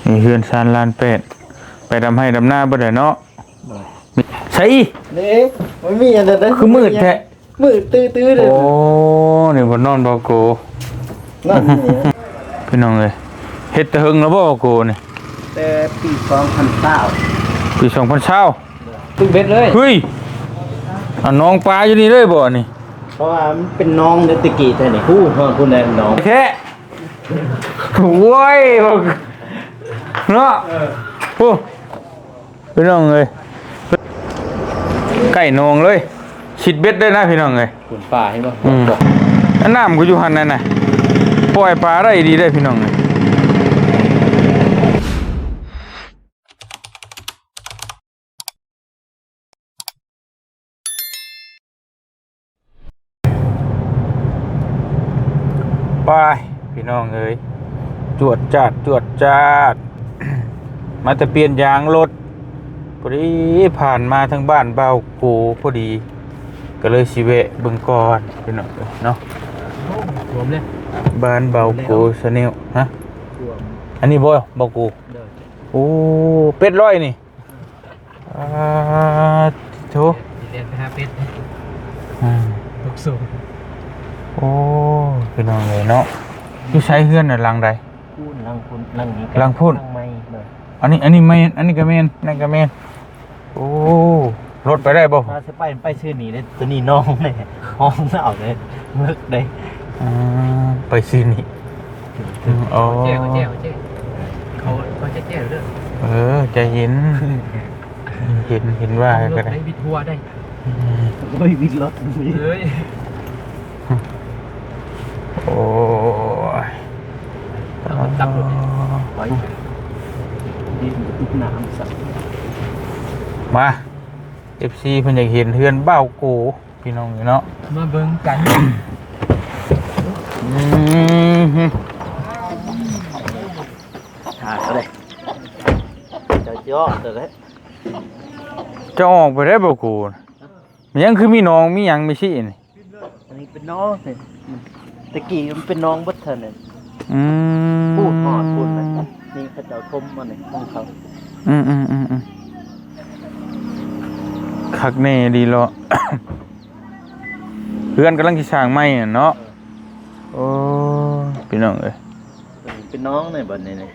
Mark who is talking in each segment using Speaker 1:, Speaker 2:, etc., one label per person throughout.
Speaker 1: นี่เฮือนซานลานเป็ดไปดำให้ดำหน้าบ่ได้เนาะใช่
Speaker 2: นี่มันมีอันนั้น
Speaker 1: คือมืดแท้
Speaker 2: มืดตื้อๆเลย
Speaker 1: โอ้นี่บ่นอนบ่โก
Speaker 2: นั่นนี่
Speaker 1: พี่น้องเอ้ยเฮ็ดแต่หึงแล้วบ่โกนี่
Speaker 2: แต่ปี2009
Speaker 1: ปี2020
Speaker 2: ตึกเบ็ดเลย
Speaker 1: เฮ้ยเอาน้องปลาอยู่นี่เลยบ่นี่
Speaker 2: เพราะว่ามันเป็นน้องเดตะกี้แต่นี่ฮู้ว่าผู้ใดน้อง
Speaker 1: แท้โว้ยเนาะโอ้พี่น้องเอ้ยไก่นองเลยชิดเบ็ดได้นะพี่น้องเอ้ย
Speaker 2: คุณป่าให้บ่
Speaker 1: อันน้ำก็อยู่หั่นนั่นน่ะปล่อยปลาได้ดีได้พี่น้องเอ้ยไปพี่น้องเอ้ยจวดจาด มาแต่เปลี่ยนยางรถพอดีผ่านมาทางบ้านเบาโกพอดีก็เลยสิเวะเบิ่งก่อนพี่น้องเอ้ยเนาะ
Speaker 2: รวมเลย
Speaker 1: บ้านเบาโกชาแนลฮะอันนี้บ่เบาโกโอ้เป็ดร้อยนี่โถ
Speaker 2: เรียนไปหาเป็ดลูกสูง
Speaker 1: โอ้พี่น้องเอ้ยเนาะอยู่ใช้เฮือนน่ะหลังใด
Speaker 2: ลังพุ่นลังนี้
Speaker 1: ลังพุ่นอันนี้แม่นอันนี้ก็แม่นนั่นก็แม่นโอ้รถไปได้บ่
Speaker 2: ถ้าสิไปชื่อนี้ได้ตัวนี้น้องเลยห้องเอาเลยมึกได้
Speaker 1: ไปซื้อนี่อ๋อ
Speaker 2: เจ๊เขาจะแก้เรื่อง
Speaker 1: ใจเย็นเห็นว่าก็ได้
Speaker 2: วิทัวได้โอ้ยวิรถเลย
Speaker 1: โอ้ย
Speaker 2: ตับรถไว้ดินน้ำสัก
Speaker 1: มา FC เพิ่นอยากเห็นเฮือนเบ้าโกพี่น้องเนาะ
Speaker 2: มาเบิ่งกันหาก็ได้จะย่อเด้อ
Speaker 1: จะออกไปได้บ่โกมันยังคือมีน้องมีหยังมีชี้นี่
Speaker 2: อันนี้เป็นน้องนี่ตะกี้มันเป็นน้องเบิดเท่านั้นพูดนะนี่เขาเจ้าทมมาเนี่ยของเขา
Speaker 1: คักแน่ดีเลาะ เพื่อนกำลังสิสร้างใหม่เนาะโอ้พี่น้องเอ้ย
Speaker 2: เป็นน้องในบัดนี้นี่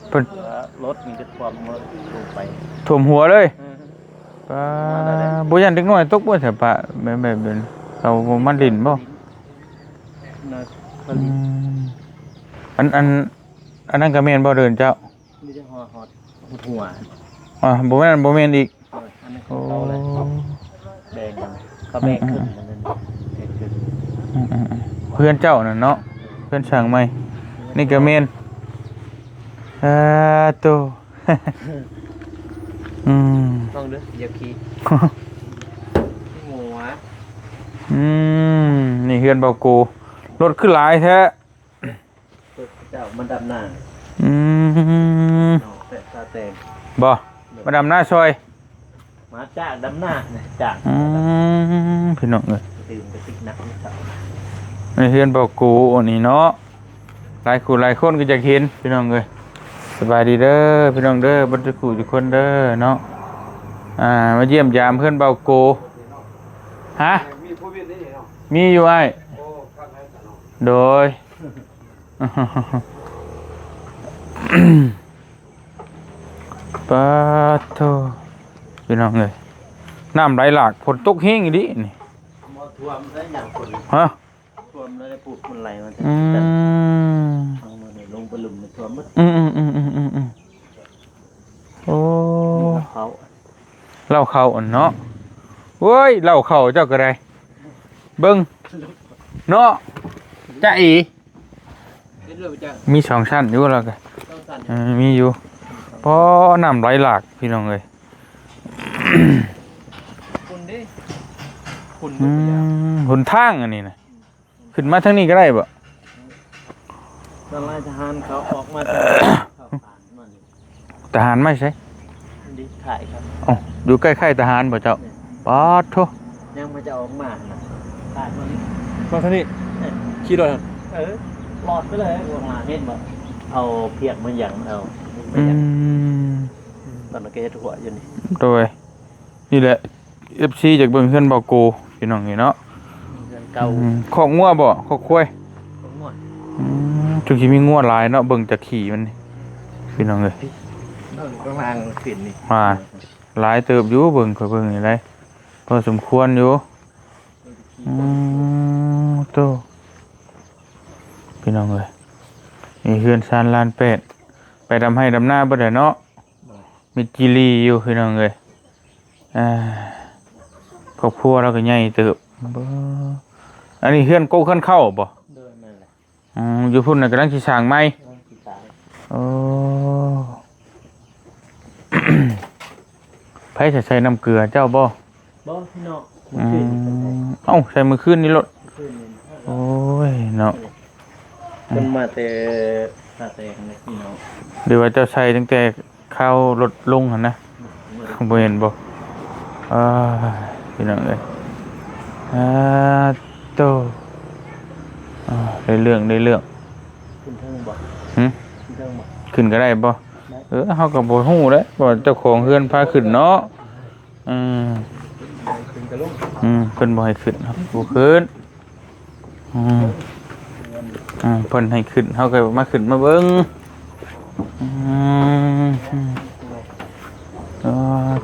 Speaker 2: เพิ่นรถมันจะท่วมมาไป
Speaker 1: ท่วมหัวเลยป้าบ่ยันเด็กน้อยตกบ่แถวปะแบบเป็นเรามันลิ้นบ่อันนั้นก็แม่นบ่เดินเจ้า
Speaker 2: มีแต่ฮอดหัว
Speaker 1: บ่แม่นอีก
Speaker 2: โอ้แดงเขาแบกขึ้น
Speaker 1: เพื่อนเจ้าน่ะเนาะเพื่อนช่างใหม่นี่ก็แม่นโต
Speaker 2: ต้องเด้ออย่าขี้หมูฮะ
Speaker 1: นี่เฮือนเบาโกรถขึ้นหลายแท้
Speaker 2: เจ้ามันดำหน้า
Speaker 1: บ่มาดำหน้าซอย
Speaker 2: มาจากดำหน้าจาก
Speaker 1: พี่น้องเลย
Speaker 2: ตื่นไปติ๊กนัก
Speaker 1: นี่เฮือนเบาโกนี่เนาะหลายคู่หลายคนก็จะเห็นพี่น้องเลยสบายดีเด้อพี่น้องเด้อบัดทุกคู่ทุกคนเด้อเนาะมาเยี่ยมยามเพื่อนเบาโกฮะมีอยู่ไอ้โดยปะโถพี่น้องเลยน้ำไหลหลากฝนตกแห้งดินี่
Speaker 2: ท่วมได้อย่างฝน
Speaker 1: ฮะ
Speaker 2: ท่วมแล้วได้ปลูกคนไหลมันจะลงไปหลุมในท่วมมั้
Speaker 1: งโอ้เล่าเขาเนาะเว้ยเล่าเขาเจ้าก็ได้เบิ้งเนาะจ้าอีมี2ชั้นอยู่แล้วกันมีอยู่เพราะน้ำไหลหลากพี่น้องเลยหนทางอันนี้นะขึ้นมาทางนี้ก็ได้บ่
Speaker 2: ตอนไล่ทหารเขาออกมา
Speaker 1: ทหารไม่ใช่
Speaker 2: ดิถ่ายครับ
Speaker 1: อ๋ออยู่ใกล้ๆทหารบ่เจ้าป๊อดโธ่
Speaker 2: ยังมาจะออกมาถ่ายมา
Speaker 1: ทางนี้ขี่รถ
Speaker 2: หลอดไปเลยออกมาเห็นบ่ เอาเพียกมาหยังเอามา
Speaker 1: อื
Speaker 2: หยัง
Speaker 1: ม
Speaker 2: ตอนนั้นก็เฮ็ดหัวอยู่นี่
Speaker 1: โดยนี่แหละ FC จากเบิ่งเฮือนเบาโกพี่น้องนี่เนาะ
Speaker 2: เงินเก่า
Speaker 1: ขอกงัวบ่ขอกควาย
Speaker 2: ของหมด
Speaker 1: จุสิมีงัวหลายเนาะเบิ่งจากขี่มันนี่พี่น้องเอ้ย
Speaker 2: กำลังขึ้นนี่
Speaker 1: ว่าหลายเติบอยู่เบิ่งข่อยเบิ่งนี่ได้พอสมควรอยู่โตพี่น้องเอ้ยนี่เฮือนซานลานเป็ดไปดำให้ดำหน้าบ่ได้เนาะมีจิลีอยู่พี่น้องเอ้ยครอบครัวเราก็ใหญ่เติบบ่อันนี้เฮือนโกเฮือนเข้าบ่
Speaker 2: เดินนั่นแหละ
Speaker 1: อยู่พุ่นน่ะกำลังสิสร้างใหม่
Speaker 2: ที่ตาย
Speaker 1: โอ้ ไผจะใส่น้ำเกลือเจ้าบ่
Speaker 2: บ่พี่น้อง
Speaker 1: อืมเอ้าใส่มื้อคืนนี่โลด
Speaker 2: ขึ้นนี่
Speaker 1: โอ้ยเนาะ
Speaker 2: มันมาแต่มาแต่นี่พี่น้อง
Speaker 1: เดี๋ยวว่าเจ้าใส่ตั้งแต่ข้าวลดลงหั่นนะบ่เห็นบ่พี่น้องเอ้ยโตได้เรื่อง
Speaker 2: ขึ้นเทิงบ่
Speaker 1: หึ
Speaker 2: ขึ้นเทิงบ่
Speaker 1: ขึ้นก็ได้บ่เฮาก็บ่ฮู้เด้ว่าเจ้าของเฮือนพาขึ้นเนาะ
Speaker 2: ขึ้นกระลุง
Speaker 1: เพิ่นบ่ให้ขึ้นครับบ่ขึ้นเพิ่นให้ขึ้นเฮาก็มาขึ้นมาเบิ่ง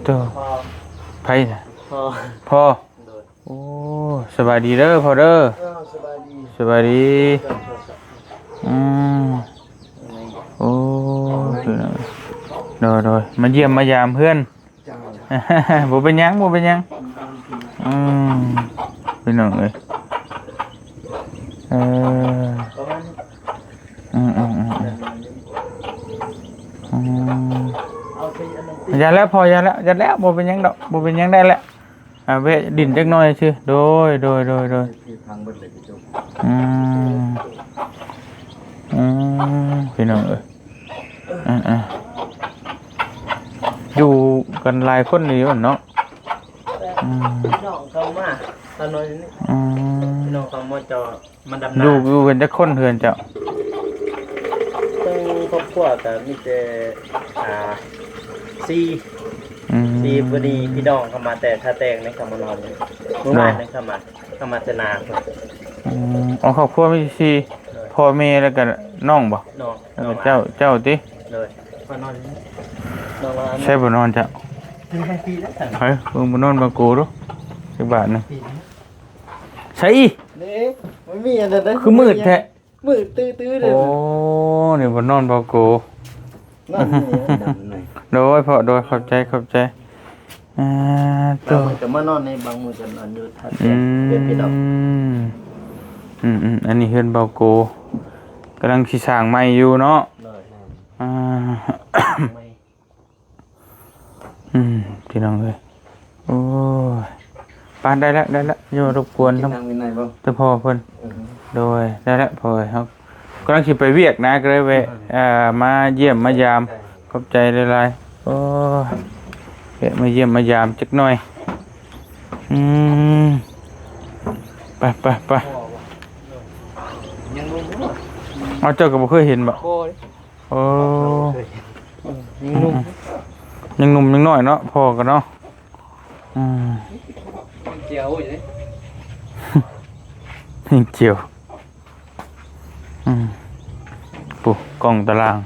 Speaker 1: โต
Speaker 2: พอ
Speaker 1: ไผน่ะ
Speaker 2: พอ
Speaker 1: พ่อ
Speaker 2: โดย
Speaker 1: โอ้สบายดีเด้อพ่อเด้อ
Speaker 2: สบายดี
Speaker 1: สบายดี
Speaker 2: เดินโทรศัพท์
Speaker 1: โอ้โดยมาเยี่ยมมายามเพื่อน
Speaker 2: จ้า
Speaker 1: บ่เป็นหยังพี่น้องเอ้ย
Speaker 2: ประมาณนี้เอาไปอันนั้นติ
Speaker 1: อย่าแล้วพออย่าแล้วบ่เป็นหยังดอกบ่เป็นหยังได้แล้วเวะดินจักหน่อยซื่อโดย
Speaker 2: ที่ทางเบิดเลยพี่โจ
Speaker 1: พี่น้องเอ้ยอยู่กันหลายคนนี่เนาะ
Speaker 2: พี่น้องเข้ามาตอนนี้พี่น้องเข้ามาจอมันดำ
Speaker 1: อยู่กันจักคนเฮือนเจ้า
Speaker 2: ตั้งครอบครัวก็มีแต่ซีพอดีพี่น้องเข้ามาแต่ถ้าแต่งในเข้ามานอนเมื่อวานในเข้ามาแต่นา
Speaker 1: ครอบครัวมีสี่พ่อแม่แล้วก็น้องบ่
Speaker 2: น้อง
Speaker 1: แล้วก็เจ้าติ
Speaker 2: เลยมานอนนอน
Speaker 1: ใช่บ่นอนเจ้า
Speaker 2: ให้พี่แล้วกัน
Speaker 1: เฮ้ยเบิ่งบ่นอนบ่กูดูสักบาทหนึงใช่
Speaker 2: นี่ไม่มีอะไรนะ
Speaker 1: คือมืดแท้
Speaker 2: มืดตื้อๆเลย
Speaker 1: โอ้นี่บ่นอนบ่กู
Speaker 2: นั่นนี่ดำหน่อย
Speaker 1: โดยพอโดยขอบใจ
Speaker 2: บางมือจะมานอนในบางมือจะนอนอยู่ทัดเตียงเป็นพี่น้อง
Speaker 1: อันนี้เฮือนเบาโกกำลังสิสร้างใหม่อยู่เนาะ
Speaker 2: เลย ไม่
Speaker 1: พี่น้องเอ้ยโอ้ยปานได้แล้วอย่ารบกวนทั้ง
Speaker 2: ทางวินัยบ่
Speaker 1: แต่พ่อเพิ่นโดยได้แล้วพ่อครับกำลังสิไปเวียกนะก็เลยแวะมาเยี่ยมมายามขอบใจหลายๆโอ้ยแวะมาเยี่ยมมายามจักหน่อยไป
Speaker 2: ยังงงอยู่
Speaker 1: เอาเจ้าก็บ่เคยเห็นบ่
Speaker 2: โอ้ย
Speaker 1: โอ้
Speaker 2: ยังงง
Speaker 1: ยังหนุ่มยังน้อยเนาะพ่อกันเนาะ
Speaker 2: เจียวอยู่นี่
Speaker 1: ยังเจียวปุ๊กล้องตาราง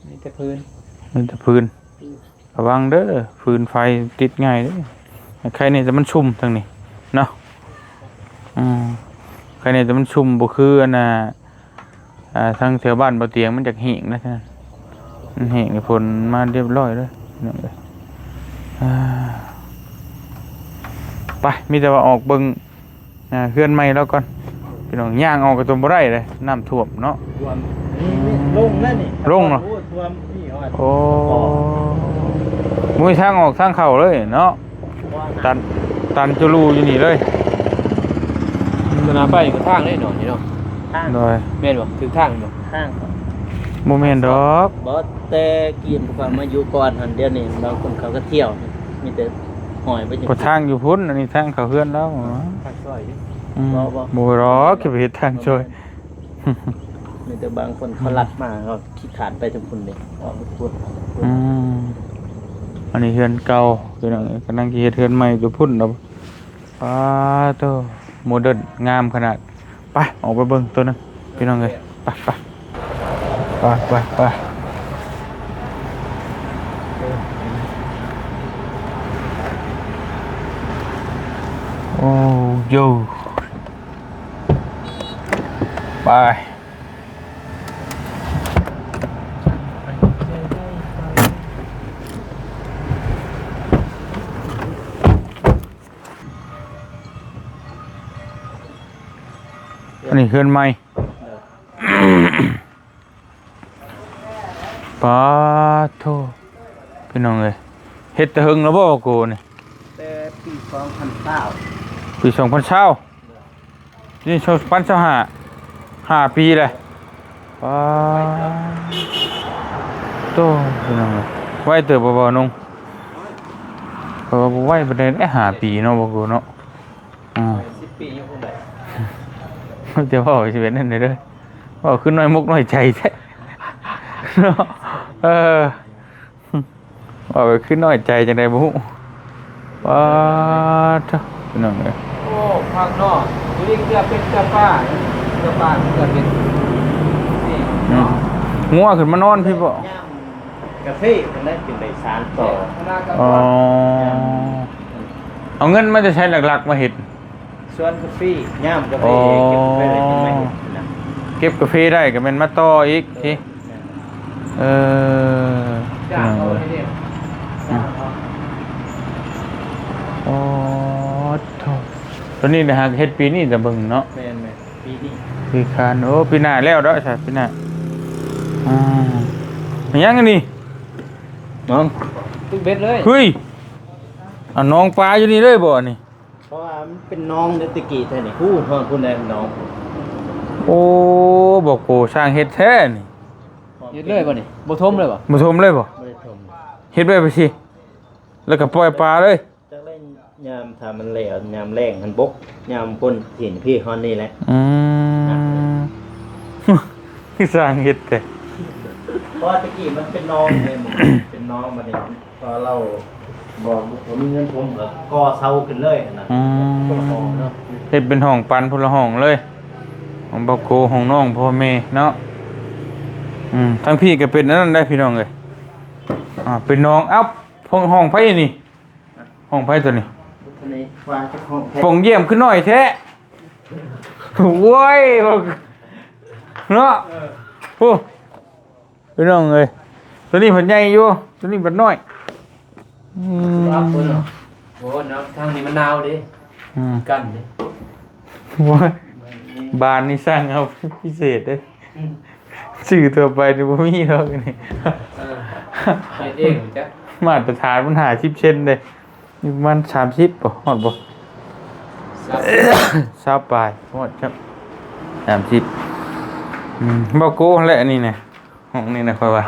Speaker 2: มีแต่พื้น
Speaker 1: มีแต่พื้นระวังเด้อฟืนไฟติดง่ายเด้อใครนี่แต่มันชุ่มทางนี้เนาะใครนี่แต่มันชุ่มบ่คืออันน่ะทางแถวบ้านบ่เตียงมันจักแห้งนะท่านมันแห้งฝนมาเรียบร้อยเลยนั่นเลยไปมีแต่ว่าออกเบิ่งเฮือนใหม่แล้วก่อนพี่น้องย่างออกก็ตัวบ่ได้เลยน้ำท่วมเนาะ
Speaker 2: รวมนี่ลงแล้วนี่
Speaker 1: ลงเหรอ
Speaker 2: รวมนี่ฮอด
Speaker 1: โอ้มุ้ยทางออกทางเข้าเลยเนาะตันจุลูอยู่นี่เลย
Speaker 3: สนามไปกับทางได้หน่อยเนาะ
Speaker 2: ข้าง
Speaker 1: โดย
Speaker 3: แม่นบ่ถึงทางบ่
Speaker 2: ข้าง
Speaker 1: โมเมนต์ดอก
Speaker 2: บ่แต่กินความมาอยู่ก่อนหันเดี๋ยวนี้บางคนเขาก็เที่ยวมีแต่หอยไปจัง
Speaker 1: ก็ทางอยู่พุ่นอันนี้ทางเข้าเฮือนแล้ว
Speaker 3: ทางซอยนี่
Speaker 1: บ่รอกคือไปเฮ็ดทางช่วย
Speaker 2: มีแต่บางคนเขาลัดมาเขาขี้ขานไปทุกคนเลยออกพูด
Speaker 1: อืมอันนี้เฮือนเก่าพี่น้องกำลังสิเฮ็ดเฮือนใหม่อยู่พุ่นเนาะป้าโตโมเดิร์นงามขนาดไปออกไปเบิ่งตัวนึงพี่น้องเอ้ยไปโอ้โยไปอันนี้เฮือนใหม่ ปาโทพี่น้องเอ้ยเฮ็ดแต่หึงแล้วบ่กูนี่
Speaker 2: แต่ปี2009
Speaker 1: ปี2020นี่2025 5ปีเลยปาโตพี่น้องเอ้ยไว้เติบบ่นุ่งเพราะว่าบ่ไว้บ่ได้ได้5ปีเนาะบ่กูเนาะ
Speaker 2: 10 ปีอยู่พุ่นได้
Speaker 1: จะเว้าสิเป็นนั่นได้เด้อเว้าขึ้นน้อยมุกน้อยใจแท้เนาะว่าไปขึ้นน้อยใจจังได๋บ่ฮู้ปาโทพี่น้องเอ้ย
Speaker 3: โอ้ภาคนอกนี่เกือบเป็นเกือบป้าเกือบป้าเกือบเป็นนี่
Speaker 1: งัวขึ้นมานอนพี่บ่
Speaker 2: ย่ามกาแฟมันได้เป็นได้สารต่อ
Speaker 3: คณะกรรม
Speaker 1: อ๋อ
Speaker 3: การ
Speaker 1: เอาเงินมาจะใช้หลักๆมาเฮ็ด
Speaker 2: ส่วนกาแฟย่ามกาแฟ
Speaker 1: อ๋อ
Speaker 2: เก็บไว้ได้จังได๋นะ
Speaker 1: เก็บกาแฟได้ก็แม่นมาต่ออีกทีเออ
Speaker 3: จ้างเขาให้เนี่ย
Speaker 1: โอ้โธ่ตัวนี้นะฮะเฮ็ดปีนี้จะเบิ่งเนาะ
Speaker 2: แม่นๆปีนี้
Speaker 1: ปีคานโอ้ปีหน้าแล้วเด้อใช่ปีหน้าอ่ามันยังอันนี้
Speaker 2: น้อง
Speaker 3: ตุ้งเบ็ดเลย
Speaker 1: เฮ้ยเอาน้องปลาอยู่นี่เลยบ่นี่
Speaker 2: เพราะว่ามันเป็นน้องเดตะกี้แท้นี่ฮู้เพิ่นคุณได้น้อง
Speaker 1: โอ้บอกโกสร้างเฮ็ดแท้นี่
Speaker 3: เฮ็ดเลยป่ะนี่บ่ทมเลยป่ะ
Speaker 1: มาชมเลยบ่
Speaker 2: บ่ได้ทม
Speaker 1: เฮ็ดไว้ไปสิแล้วก็ปล่อยปลาเลย
Speaker 2: จักเล่นยามถ้ามันแล้วยามแรงหันบกยามพ้นถิ่นพี่ฮอนนี่แหละ
Speaker 1: อืม สร้างเฮ็ดแต่
Speaker 2: เพราะว่าตะกี้มันเป็นน้องเลยมันเป็นน้องมาเนี่ยพอเราบอกผมมีเงินผมก็ก่อเซาขึ้นเลยนะ
Speaker 1: อื
Speaker 2: ก็พอ
Speaker 1: ม
Speaker 2: เนาะ
Speaker 1: เฮ็ดเป็นห้องปันพุ่นละห้องเลยของบ่โกห้องน้องพ่อแม่เนาะทั้งพี่ก็เป็นอันนั้นได้พี่น้องเอ้ยเป็นน้องเอ้าห้องไผนี่ห้องไผตัวนี้
Speaker 2: ทีนี้ว่าเจ้าของแท้
Speaker 1: ปงเยี่ยมขึ้นหน่อยแท้โว้ยบอกเนาะโอ้พี่น้องเอ้ยตัวนี้เพิ่นใหญ่อยู่ตัวนี้เพิ่นน้อย
Speaker 3: รับเพิ่นเหรอโอ้เนาะทางนี้มันหนาวดิ
Speaker 1: อืม
Speaker 3: กันดิ
Speaker 1: โว้ยบานนี่สร้างเอาพิเศษเด้อชื่อตัวไปนี่บ่มีดอกนี่
Speaker 3: เฮ็ดเองจ้ะ
Speaker 1: มาตรฐานมันหา10เซนเด้นี่ประมัน30บ่ฮอดบ่ 20ปลายฮอดครับ30บ่โกแหละอันนี้น่ะห้องนี้น่ะค่อยว่า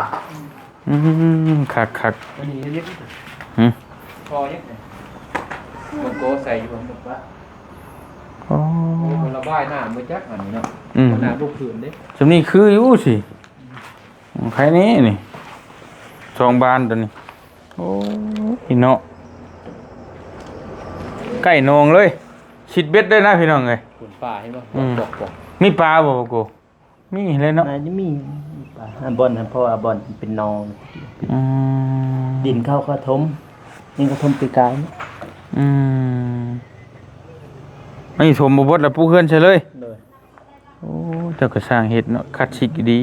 Speaker 1: คัก
Speaker 3: อันนี้เฮ็ด
Speaker 1: หืม
Speaker 3: พอยังไงมันโกใส่อยู่มันบอกว่า
Speaker 1: อ๋อ
Speaker 3: มันระบายน้ำมือจักอันนี้เนาะ
Speaker 1: อืม
Speaker 3: มันน้ำลูกพื้นเด้
Speaker 1: สำนี้คืออยู่สิใครนี้นี่สองบานตัวนี้ โอ้ยเนาะใกล้นองเลยชิดเบ็ดได้นะพี่น้องเอ้ย
Speaker 3: ขุนป่าเห็นป่ะ
Speaker 1: อืม
Speaker 3: บอก
Speaker 1: มีปลาบ่โกมีเลยเนาะ
Speaker 2: นายจะมีป่าบอลนะเพราะว่าบอลเป็นน้อง
Speaker 1: อืม
Speaker 2: ดินเข้าก็ทมนี่ก็ทมปีกายเนี่ย
Speaker 1: อืมไม่สมบูรณ์แล้วปูเฮือนใช่เลย
Speaker 2: เลย
Speaker 1: โอ้เจ้าก็สร้างเห็ดเนาะคัดชิกดี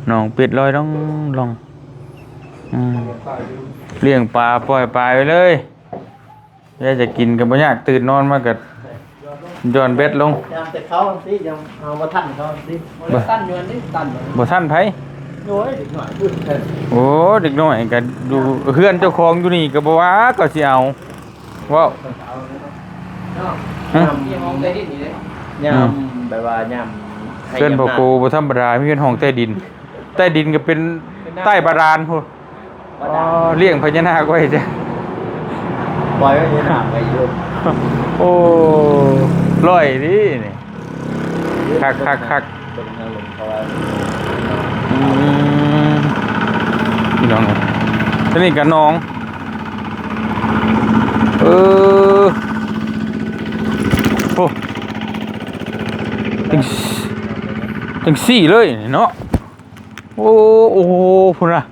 Speaker 1: น้องเป็ดลอยต้องลองเลี้ยงปลาปล่อยปลาไปเลยอยากจะกินกับบ่ยากตื่นนอนมาก็ย้อนเบ็ดลง
Speaker 2: ยามแต่เขาสิยังเอามาทันเขาสิ
Speaker 3: มันตั้นอยู่อันนี้ตั้น
Speaker 1: บ่ทันไผ
Speaker 2: โอ้ยเด็กหน่อยพูดเถอะ
Speaker 1: โอ้เด็กน้อยก็ดูเฮือนเจ้าของอยู่นี่ก็บ่ว่าก็สิเอาว้าว
Speaker 3: เนาะ
Speaker 1: ฮะ
Speaker 3: ที่ห้องได้ดินนี่เด้
Speaker 2: ยามแบบว่ายาม
Speaker 1: เพื่อนบ่โกบ่ธรรมดามีเฮือนห้องใต้ดิน ใต้ดินก็เป็นใต้บาดาลพุ่น
Speaker 2: ว่า
Speaker 1: อ๋อ
Speaker 2: ดา
Speaker 1: เลี้ยงพญานาคไว้จ้ะ
Speaker 2: ปล่อยไว้ในน้ำไว้อยู่
Speaker 1: โอ้ร่อยดินี่ คักคักคัก
Speaker 2: เป็นทางลงเพราะว่า
Speaker 1: พี่น้องเลยสนิทกับน้องโอ้ถึงสี่เลยเนาะโอ้โหพุ่นน่ะ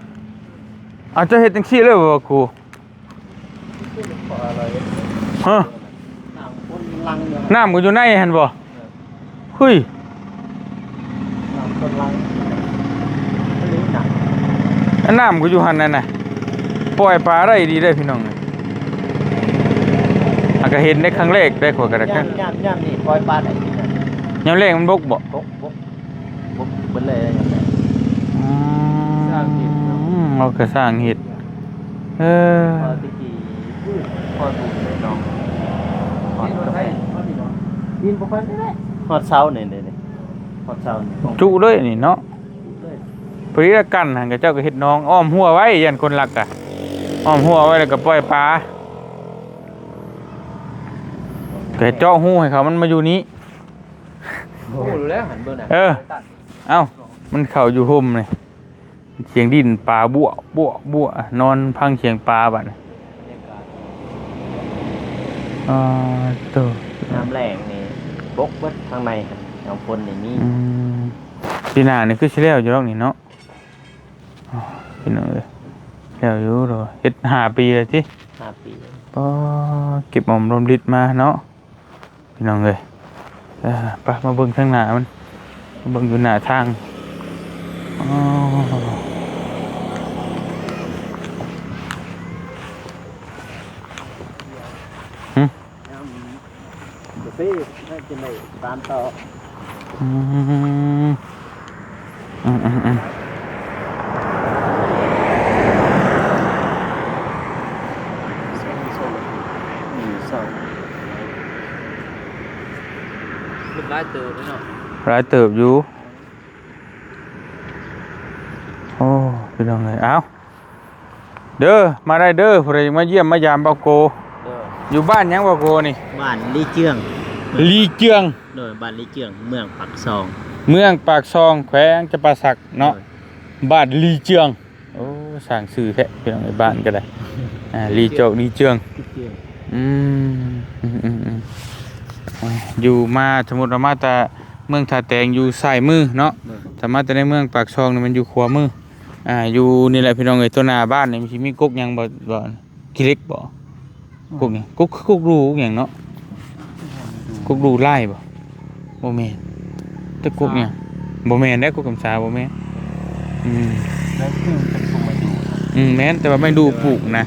Speaker 1: อาจจะเห็นถึงสี่เลยบ่ครูฮะ
Speaker 2: คนลังเนี่ย
Speaker 1: น้ำก็อยู่ในหันบ่เฮ้ย
Speaker 2: คนลังไม่รู้หนัก
Speaker 1: อันน้ำก็อยู่หันนั่นน่ะปล่อยปลาได้ดีได้พี่น้องอาก็เห็นได้ครั้งแรกได้ขวดกระดัก
Speaker 2: ย่ำนี่ปล่อยปลาไหนนี่นะ
Speaker 1: ยามแรกมันบกบ่
Speaker 2: บกเบิ่เลยอย่างไร
Speaker 1: เราก็สร้างเห็ด
Speaker 2: พอตะกี้พอถูกเลยน้องฮอดกาแฟกินบ่ค่อยได้ฮอดเช้านี่ฮอดเช้านี่
Speaker 1: จุเลยนี่เนาะปริละกันหันกับเจ้าก็เห็ดน้องอ้อมหัวไว้ยันคนรักอะอ้อมหัวไว้แล้วก็ปล่อยปลาแต่เจาะหูให้เขามันมาอยู่นี้
Speaker 3: โอ้รู้แล้วหันเบิ่งน่ะ
Speaker 1: เอ้ามันเข่าอยู่ห่มเลยเสียงดินปลาบัวนอนพังเสียงปลาบัดตัว
Speaker 2: น้ำแรงนี่บกเบิดข้างในน้ำฝนนี่มี
Speaker 1: ปีหน้านี่คือสิแล้วอยู่แล้วนี่เนาะพี่น้องเอ้ยแล้วอยู่ดอกเฮ็ด5 ปีแล้วติ
Speaker 2: 5 ปี
Speaker 1: เก็บหอมรอมริดมาเนาะพี่น้องเอ้ยไปมาเบิ่งทางหน้ามันมาเบิ่งอยู่หน้าทาง
Speaker 2: กาแฟให้กินได้ตามต่อ
Speaker 3: เป็นหลายเติบเลยเนาะ
Speaker 1: หลายเติบอยู่โอ้พี่น้องเอ้ยเอ้าเด้อมาได้เด้อผู้ใดมาเยี่ยมมายามเบาโกอยู่บ้านหยังเบาโกนี่
Speaker 2: บ้านลีเจือง
Speaker 1: ลีเจือง
Speaker 2: โดยบ้านลีเจืองเมืองปักซอง
Speaker 1: เมืองปากซองแขวงจำปาสักเนาะบ้านลีเจืองโอ้สร้างชื่อแท้พี่น้องในบ้านก็ได้ลีเจืองลีเจืองอยู่มาสมมุติว่ามาแต่เมืองท่าแตงอยู่ซ้ายมือเนาะถ้ามาแต่ในเมืองปากซองนี่มันอยู่ขวามืออยู่นี่แหละพี่น้องเอ้ยตัวหน้าบ้านนี่มันสิมีกกหยังบ่กิเล็กบ่กกหยังกกรูหยังเนาะกกรูไล่บ่แม่นแต่กกหยังบ่แม่นได้กกกำสาบ่แม่น
Speaker 2: แล้วคือเป็นผู้มาดู
Speaker 1: แม่นแต่ว่าไม่ดูปลูกนะ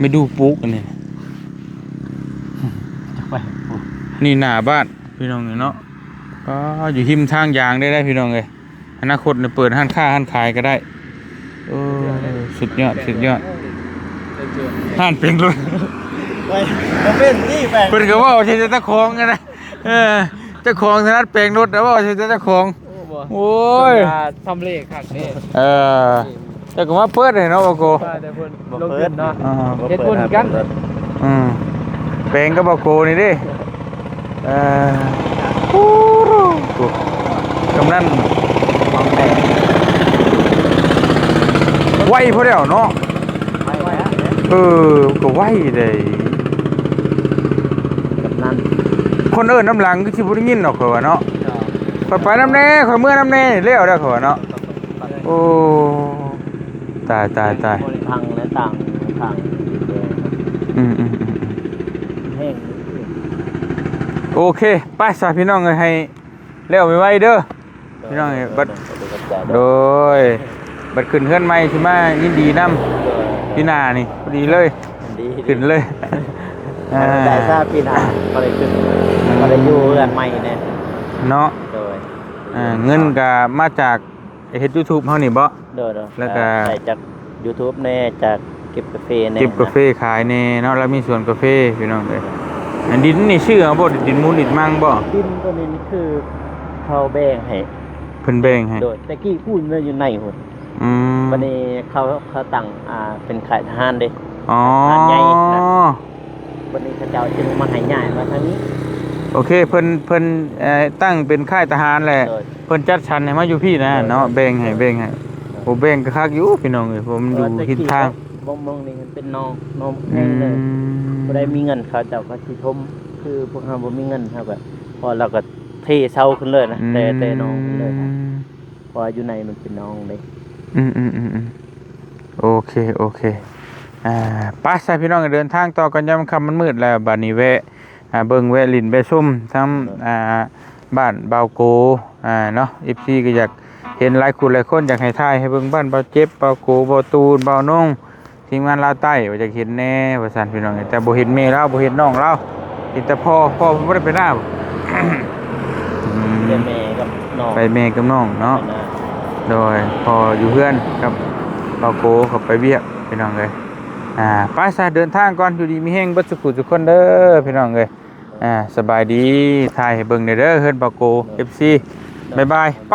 Speaker 1: ไม่ดูปลูกอันนี้
Speaker 2: ไปปลูก
Speaker 1: นี่หน้าบ้านพี่น้องเนาะก็อยู่หิมทางยางได้พี่น้องเลยอนาคตเนี่ยเปิดห้านค้าห้านขายก็ได้สุดยอดห้านเป็นรถ
Speaker 2: ไปก็เป็นที่แปลง
Speaker 1: เป็นก็ว่าใช่เจ้าของกันนะเจ้าของถนัดแปลงรถแต่ว่าใช่เจ้าของโอ้ย
Speaker 3: ทำเลขคักนี่
Speaker 1: เจ้าก็มาเปิดเลยเนาะบ่โก
Speaker 3: แต่เพิ่นลงทุนเนาะ
Speaker 2: เฮ็ดบุญกัน
Speaker 1: แปลงก็บ่โกนี่ดิกำนันไหวพอแล้วเนาะก็ไหวเลย
Speaker 2: กำนัน
Speaker 1: คนเอิ้นน้ำหลังก็สิบ่ได้ยินดอกเขาว่าเนาะข่อยไปน้ำแน่ข่อยเมื่อน้ำแน่แล้วเด้อเขาว่าเนาะโอ้ตาย
Speaker 2: ทางและต่างทางแห้ง
Speaker 1: โอเคไปซะพี่น้องเอ้ยให้แล้วไวๆเด้อพี่น้องเอ้ยบัดโดยบัดขึ้นเฮือนใหม่สิมายินดีนำพี่นานี่พอดีเลยขึ้นเลย
Speaker 2: ได้ทราบพี่นาก็เลยขึ้นก็เลยอยู่เรือนใหม่เนี่ย
Speaker 1: เนาะ
Speaker 2: โดย
Speaker 1: เงินก็มาจากเฮ็ด YouTube เฮานี่บ่
Speaker 2: โดย
Speaker 1: แล้วก็
Speaker 2: ได้จาก YouTube แน่จากเก็บกาแฟแน่
Speaker 1: เก็บกาแฟขายแน่เนาะแล้วมีสวนกาแฟพี่น้องเอ้ยอันดินนี่ชื่อเอาบ่ดินมูลดินมังบ่
Speaker 2: ดินตัวนี้คือเขาแบ่งให้
Speaker 1: เพิ่นแบ่งให้
Speaker 2: โดยแต่กี้พูดมันอยู่ในหุ่นวันนี้เขาตั้งเป็นขายทหารเด้
Speaker 1: อ๋อ
Speaker 2: ทหารใหญ่นะวันนี้เขาเจ้าจึงมาให้ย้ายมาทางนี้
Speaker 1: โอเคเพิ่นตั้งเป็นค่ายทหารแหละ
Speaker 2: โดย
Speaker 1: เพิ่นจัดสรรให้มาอยู่พี่นะเนาะแบ่งให้โอ้แบ่งก็คักอยู่พี่น้องเอ้ยผมอยู่ทิศทาง
Speaker 2: มองนี่มันเป็นน้อง
Speaker 1: อื
Speaker 2: แห้งเลย
Speaker 1: ม
Speaker 2: บ่ได้มีเงินเขาเจ้าก็สิทมคือพวกเราบ่มีเงินเฮาก็พอเราก็เทเซาขึ้นเลยนะแต่น้องขึ้นเลยนะเพราะอยู่ในมันเป็นน้องเลย
Speaker 1: โอเคไปใส่พี่น้องเดินทางต่อกันยามค่ำมันมืดแล้วบัดนี้แวะเบิ่งแวะลิ้นแวะชมทั้งบ้านเบาโกเนาะ FC ก็อยากเห็นหลายคนอยากให้ถ่ายให้เบิ่งบ้านเบาเจ็บเบาโกเบาตูนเบานงทีมงานลาวใต้ว่าอยากเห็นแน่ว่าซั่นพี่น้องแต่บ่เห็นแม่เราบ่เห็นน้องเราเห็นแต่พ่อเพิ่นบ่ได้ไปหน้าบ่
Speaker 2: แม่กับน้อง
Speaker 1: ไปแม่กับน้องเนาะ
Speaker 2: ไป
Speaker 1: โดยพออยู่เพื่อนกับเบาโกเขาไปเบี้ยพี่น้องเลยไปซะเดินทางก่อนอยู่ดีมีแห้งบัดสุขุทุกคนเด้อพี่น้องเลยสบายดีถ่ายให้เบิ่งเด้อเฮือนเบาโก FC บ๊ายบายไป